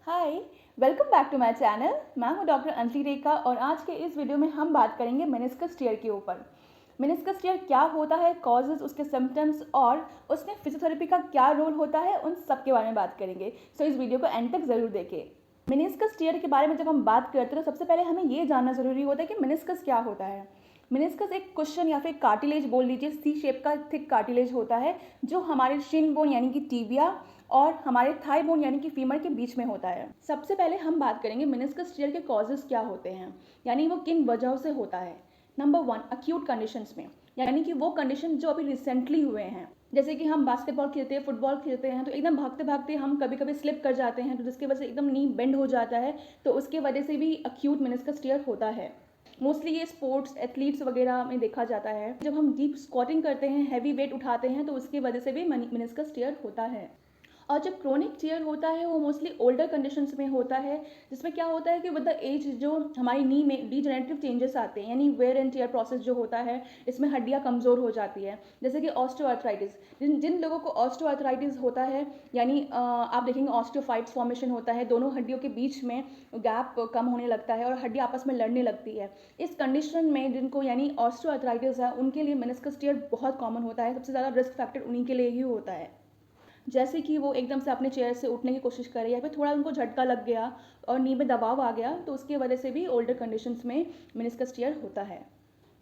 Hi, welcome back to my channel. मैं हूं doctor Anjali रेखा और आज के इस वीडियो में हम बात करेंगे मेनिस्कस टीयर के ऊपर। मेनिस्कस टीयर क्या होता है, कॉजेज, उसके सिम्टम्स और उसमें फिजियोथेरेपी का क्या रोल होता है, उन सब के बारे में बात करेंगे। सो इस वीडियो को एंड तक ज़रूर देखें। मेनिस्कस टीयर के बारे में जब हम बात करते हैं तो सबसे पहले हमें ये जानना ज़रूरी होता है कि मेनिस्कस क्या होता है। मेनिस्कस एक कुशन या फिर कार्टिलेज बोल लीजिए, सी शेप का थिक कार्टिलेज होता है जो हमारे शिन बोन यानी कि टीबिया और हमारे थाई बोन यानी कि फीमर के बीच में होता है। सबसे पहले हम बात करेंगे मेनिस्कस टीयर के कॉजेज क्या होते हैं, यानी वो किन वजहों से होता है। नंबर 1, अक्यूट कंडीशंस में, यानी कि वो कंडीशन जो अभी रिसेंटली हुए हैं। जैसे कि हम बास्केटबॉल खेलते हैं, फुटबॉल खेलते हैं, तो एकदम भागते भागते हम कभी कभी स्लिप कर जाते हैं, तो जिसकी वजह से एकदम नी बेंड हो जाता है, तो उसके वजह से भी अक्यूट मेनिस्कस टीयर होता है। मोस्टली ये स्पोर्ट्स एथलीट्स वगैरह में देखा जाता है। जब हम डीप स्क्वाटिंग करते हैं, हैवी वेट उठाते हैं, तो उसकी वजह से भी मेनिस्कस टीयर होता है। और जब क्रोनिक टीयर होता है वो मोस्टली ओल्डर कंडीशंस में होता है, जिसमें क्या होता है कि विद द एज जो हमारी नी में डीजेनरेटिव चेंजेस आते हैं, यानी वेयर एंड टीयर प्रोसेस जो होता है, इसमें हड्डियाँ कमज़ोर हो जाती है। जैसे कि ऑस्टियोआर्थराइटिस, जिन जिन लोगों को ऑस्टियोआर्थराइटिस होता है, यानी आप देखेंगे ऑस्टियोफाइट्स फॉर्मेशन होता है, दोनों हड्डियों के बीच में गैप कम होने लगता है और हड्डी आपस में लड़ने लगती है। इस कंडीशन में जिनको यानी ऑस्टियोआर्थराइटिस है, उनके लिए मेनिस्कस टीयर बहुत कॉमन होता है। सबसे ज़्यादा रिस्क फैक्टर उन्हीं के लिए ही होता है। जैसे कि वो एकदम से अपने चेयर से उठने की कोशिश करे या फिर थोड़ा उनको झटका लग गया और नी में दबाव आ गया, तो उसकी वजह से भी ओल्डर कंडीशंस में मेनिस्कस टीयर होता है।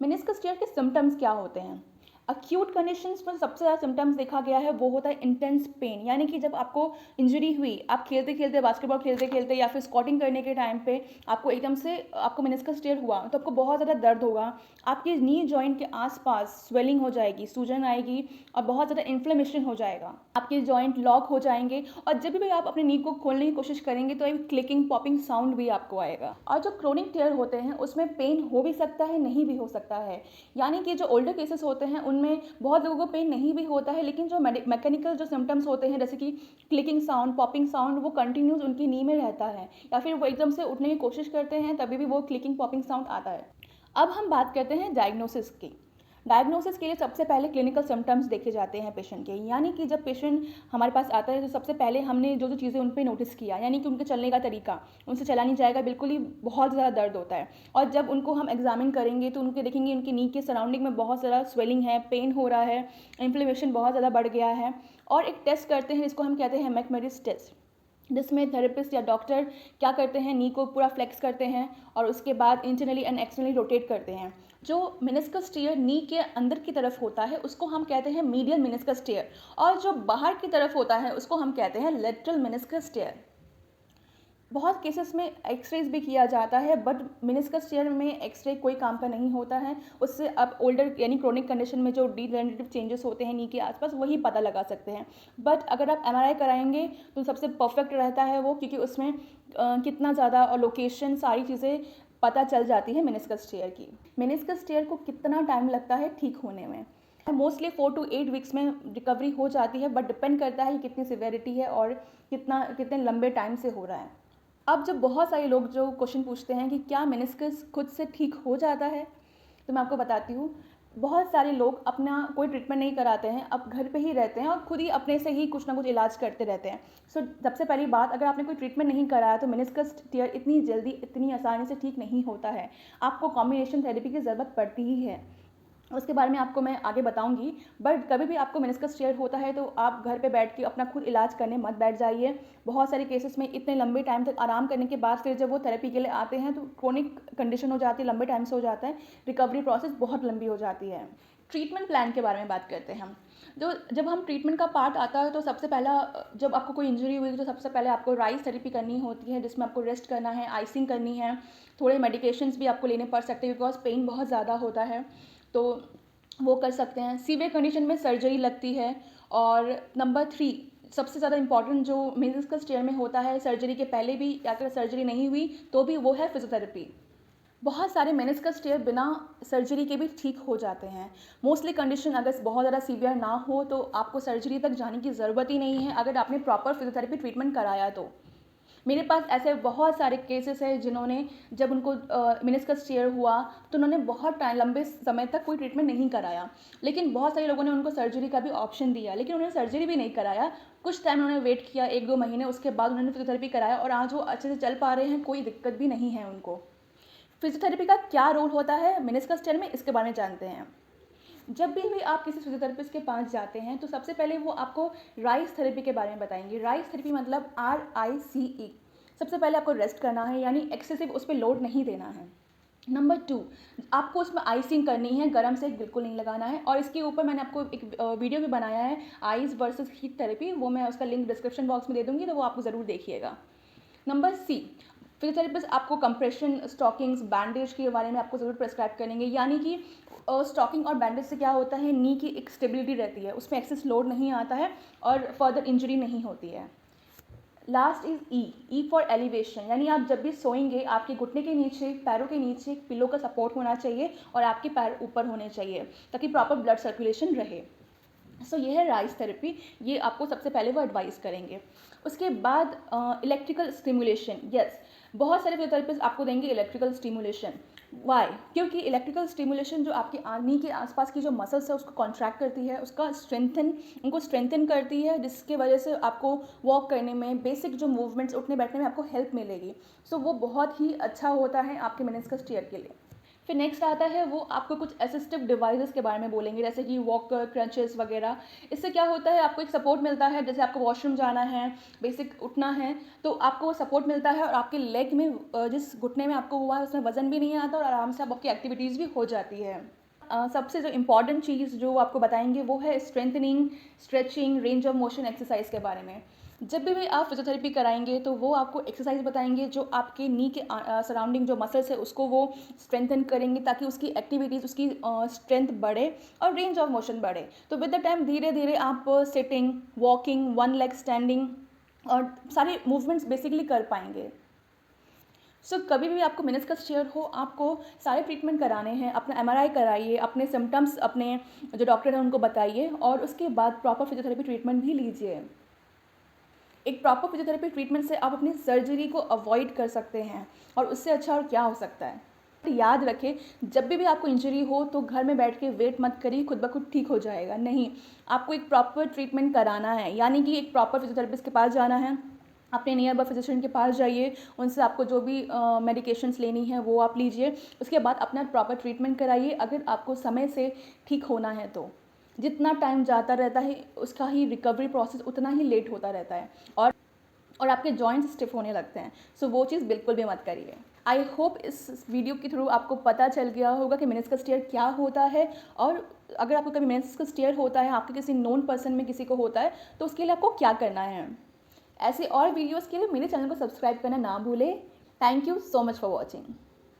मेनिस्कस टीयर के सिम्टम्स क्या होते हैं? अक्यूट कंडीशंस में सबसे ज़्यादा सिम्टम्स देखा गया है वो होता है इंटेंस पेन, यानी कि जब आपको इंजरी हुई, आप खेलते खेलते, बास्केटबॉल खेलते खेलते या फिर स्क्वाटिंग करने के टाइम पे आपको एकदम से आपको मेनिस्कस टीयर हुआ, तो आपको बहुत ज़्यादा दर्द होगा। आपके नी जॉइंट के आसपास स्वेलिंग हो जाएगी, सूजन आएगी और बहुत ज़्यादा इन्फ्लेमेशन हो जाएगा। आपके जॉइंट लॉक हो जाएंगे और जब भी आप अपने नी को खोलने की कोशिश करेंगे तो एक क्लिकिंग पॉपिंग साउंड भी आपको आएगा। और जो क्रोनिक टीयर होते हैं उसमें पेन हो भी सकता है, नहीं भी हो सकता है। यानी कि जो ओल्डर केसेस होते हैं उनमें बहुत लोगों को पेन नहीं भी होता है, लेकिन जो मैकेनिकल जो सिम्टम्स होते हैं, जैसे कि क्लिकिंग साउंड, पॉपिंग साउंड, वो कंटिन्यूस उनकी नी में रहता है, या फिर वो एकदम से उठने की कोशिश करते हैं तभी भी वो क्लिकिंग पॉपिंग साउंड आता है। अब हम बात करते हैं डायग्नोसिस की। डायग्नोसिस के लिए सबसे पहले क्लिनिकल सिम्टम्स देखे जाते हैं पेशेंट के, यानी कि जब पेशेंट हमारे पास आता है तो सबसे पहले हमने जो जो चीज़ें उन पे नोटिस किया, यानी कि उनके चलने का तरीका, उनसे चला नहीं जाएगा, बिल्कुल ही बहुत ज़्यादा दर्द होता है। और जब उनको हम एग्जामिन करेंगे तो उनके देखेंगे उनकी नी के सराउंडिंग में बहुत ज़्यादा स्वेलिंग है, पेन हो रहा है, इन्फ्लेमेशन बहुत ज़्यादा बढ़ गया है। और एक टेस्ट करते हैं जिसको हम कहते हैं मैकमेरिस टेस्ट, जिसमें थेरेपिस्ट या डॉक्टर क्या करते हैं, नी को पूरा फ्लेक्स करते हैं और उसके बाद इंटरनली एंड एक्सटर्नली रोटेट करते हैं। जो मेनिस्कस टीयर नी के अंदर की तरफ होता है उसको हम कहते हैं मीडियल मेनिस्कस टीयर, और जो बाहर की तरफ होता है उसको हम कहते हैं लेटरल मेनिस्कस टीयर। बहुत केसेस में एक्सरेज भी किया जाता है, बट मेनिस्कस टीयर में एक्सरे कोई काम का नहीं होता है। उससे आप ओल्डर यानी क्रोनिक कंडीशन में जो डीजेनरेटिव चेंजेस होते हैं नी के आसपास, वही पता लगा सकते हैं। बट अगर आप एमआरआई कराएंगे तो सबसे परफेक्ट रहता है वो, क्योंकि उसमें कितना ज़्यादा और लोकेशन सारी चीज़ें पता चल जाती है मेनिस्कस टीयर की। मेनिस्कस टीयर को कितना टाइम लगता है ठीक होने में? मोस्टली 4 to 8 वीक्स में रिकवरी हो जाती है, बट डिपेंड करता है कि कितनी सिवेरिटी है और कितने लंबे टाइम से हो रहा है। अब जब बहुत सारे लोग जो क्वेश्चन पूछते हैं कि क्या मेनिस्कस खुद से ठीक हो जाता है, तो मैं आपको बताती हूँ। बहुत सारे लोग अपना कोई ट्रीटमेंट नहीं कराते हैं, अब घर पे ही रहते हैं और खुद ही अपने से ही कुछ ना कुछ इलाज करते रहते हैं। सो सबसे पहली बात, अगर आपने कोई ट्रीटमेंट नहीं कराया तो मेनिस्कस टीयर इतनी जल्दी, इतनी आसानी से ठीक नहीं होता है। आपको कॉम्बिनेशन थेरेपी की ज़रूरत पड़ती ही है, उसके बारे में आपको मैं आगे बताऊंगी। बट कभी भी आपको मेनिस्कस टीयर होता है तो आप घर पे बैठ के अपना खुद इलाज करने मत बैठ जाइए। बहुत सारे केसेस में इतने लंबे टाइम तक आराम करने के बाद फिर जब वो थेरेपी के लिए आते हैं तो क्रोनिक कंडीशन हो जाती है, लंबे टाइम से हो जाता है, रिकवरी प्रोसेस बहुत लंबी हो जाती है। ट्रीटमेंट प्लान के बारे में बात करते हैं हम। जब हम ट्रीटमेंट का पार्ट आता है तो सबसे पहला, जब आपको कोई इंजरी हुई तो सबसे पहले आपको राइस थेरेपी करनी होती है, जिसमें आपको रेस्ट करना है, आइसिंग करनी है, थोड़े मेडिकेशंस भी आपको लेने पड़ सकते हैं बिकॉज पेन बहुत ज़्यादा होता है, तो वो कर सकते हैं। सीवियर कंडीशन में सर्जरी लगती है। और नंबर 3, सबसे ज़्यादा इंपॉर्टेंट जो मेनिस्कस टीयर में होता है, सर्जरी के पहले भी या अगर सर्जरी नहीं हुई तो भी, वो है फिजियोथेरेपी। बहुत सारे मेनिस्कस टीयर बिना सर्जरी के भी ठीक हो जाते हैं। मोस्टली कंडीशन अगर बहुत ज़्यादा सीवियर ना हो तो आपको सर्जरी तक जाने की ज़रूरत ही नहीं है, अगर आपने प्रॉपर फिजियोथेरेपी ट्रीटमेंट कराया तो। मेरे पास ऐसे बहुत सारे केसेस हैं जिन्होंने जब उनको मेनिस्कस टियर हुआ तो उन्होंने बहुत टाइम लंबे समय तक कोई ट्रीटमेंट नहीं कराया, लेकिन बहुत सारे लोगों ने उनको सर्जरी का भी ऑप्शन दिया, लेकिन उन्होंने सर्जरी भी नहीं कराया। कुछ टाइम उन्होंने वेट किया, 1-2 महीने, उसके बाद उन्होंने फिजियोथेरेपी कराया और आज वो अच्छे से चल पा रहे हैं, कोई दिक्कत भी नहीं है उनको। फिजियोथेरेपी का क्या रोल होता है मेनिस्कस टियर में, इसके बारे में जानते हैं। जब भी आप किसी फिजियोथेरेपिस्ट के पास जाते हैं तो सबसे पहले वो आपको राइस थेरेपी के बारे में बताएंगे। राइस थेरेपी मतलब RICE। सबसे पहले आपको रेस्ट करना है, यानी एक्सेसिव उस पर लोड नहीं देना है। नंबर 2, आपको उसमें आइसिंग करनी है, गरम से बिल्कुल नहीं लगाना है। और इसके ऊपर मैंने आपको एक वीडियो भी बनाया है, आइस वर्सेस हीट थेरेपी, वो मैं उसका लिंक डिस्क्रिप्शन बॉक्स में दे दूँगी, तो वो आपको ज़रूर देखिएगा। नंबर C, फिजियोथेरेपिस्ट आपको कंप्रेशन, स्टॉकिंग्स, बैंडेज के बारे में आपको ज़रूर प्रेस्क्राइब करेंगे, यानी कि स्टॉकिंग और बैंडेज से क्या होता है, नी की एक स्टेबिलिटी रहती है, उसमें एक्सेस लोड नहीं आता है और फर्दर इंजरी नहीं होती है। Last is E for elevation, यानी आप जब भी सोएंगे आपके घुटने के नीचे, पैरों के नीचे पिलो का सपोर्ट होना चाहिए और आपके पैर ऊपर होने चाहिए ताकि प्रॉपर ब्लड सर्कुलेशन रहे। सो ये है राइस थेरेपी, ये आपको सबसे पहले वो एडवाइस करेंगे। उसके बाद इलेक्ट्रिकल स्टिमुलेशन, यस, बहुत सारे फिजियोथेरेपिस्ट आपको देंगे इलेक्ट्रिकल स्टिमुलेशन। वाई? क्योंकि इलेक्ट्रिकल स्टिमुलेशन जो आपकी नी के आसपास की जो मसल्स है उसको कॉन्ट्रैक्ट करती है, उनको स्ट्रेंथन करती है, जिसके वजह से आपको वॉक करने में, बेसिक जो मूवमेंट्स, उठने बैठने में आपको हेल्प मिलेगी। सो वो बहुत ही अच्छा होता है आपके मेनिस्कस टियर के लिए। फिर नेक्स्ट आता है, वो आपको कुछ असिस्टिव डिवाइसेस के बारे में बोलेंगे, जैसे कि वॉकर, क्रंचेस वगैरह। इससे क्या होता है, आपको एक सपोर्ट मिलता है, जैसे आपको वॉशरूम जाना है, बेसिक उठना है, तो आपको वो सपोर्ट मिलता है और आपके लेग में, जिस घुटने में आपको हुआ है उसमें वजन भी नहीं आता और आराम से आपकी एक्टिविटीज़ भी हो जाती है। सबसे जो इम्पॉर्टेंट चीज़ जो आपको बताएंगे वो है strengthening, stretching, range of motion exercise के बारे में। जब भी आप फिजियोथेरेपी कराएंगे तो वो आपको एक्सरसाइज बताएंगे जो आपके नी के सराउंडिंग जो मसल्स है उसको वो स्ट्रेंथन करेंगे ताकि उसकी एक्टिविटीज़, उसकी स्ट्रेंथ बढ़े और रेंज ऑफ मोशन बढ़े। तो विद द टाइम धीरे धीरे आप sitting, walking, one leg standing और सारे मूवमेंट्स बेसिकली कर पाएंगे। सो कभी भी आपको मेनिस्कस टियर हो, आपको सारे ट्रीटमेंट कराने हैं, अपना MRI कराइए, अपने सिम्टम्स अपने जो डॉक्टर हैं उनको बताइए और उसके बाद प्रॉपर फिजियोथेरेपी ट्रीटमेंट भी लीजिए। एक प्रॉपर फिजियोथेरेपी ट्रीटमेंट से आप अपनी सर्जरी को अवॉइड कर सकते हैं और उससे अच्छा और क्या हो सकता है। याद रखें, जब भी आपको इंजरी हो तो घर में बैठ के वेट मत करिए खुद ब खुद ठीक हो जाएगा, नहीं, आपको एक प्रॉपर ट्रीटमेंट कराना है, यानी कि एक प्रॉपर फिजियोथेरेपिस्ट के पास जाना है, अपने नियर बाय फिजिशियन के पास जाइए, उनसे आपको जो भी मेडिकेशंस लेनी है वो आप लीजिए, उसके बाद अपना प्रॉपर ट्रीटमेंट कराइए। अगर आपको समय से ठीक होना है तो जितना टाइम जाता रहता है उसका ही रिकवरी प्रोसेस उतना ही लेट होता रहता है और आपके जॉइंट्स स्टिफ होने लगते हैं। सो वो चीज़ बिल्कुल भी मत करिए। आई होप इस वीडियो के थ्रू आपको पता चल गया होगा कि मेनिस्कस टियर क्या होता है, और अगर आपको कभी मेनिस्कस टियर होता है, आपके किसी नोन पर्सन में किसी को होता है, तो उसके लिए आपको क्या करना है। ऐसे और वीडियोज़ के लिए मेरे चैनल को सब्सक्राइब करना ना भूलें। Thank you so much for watching.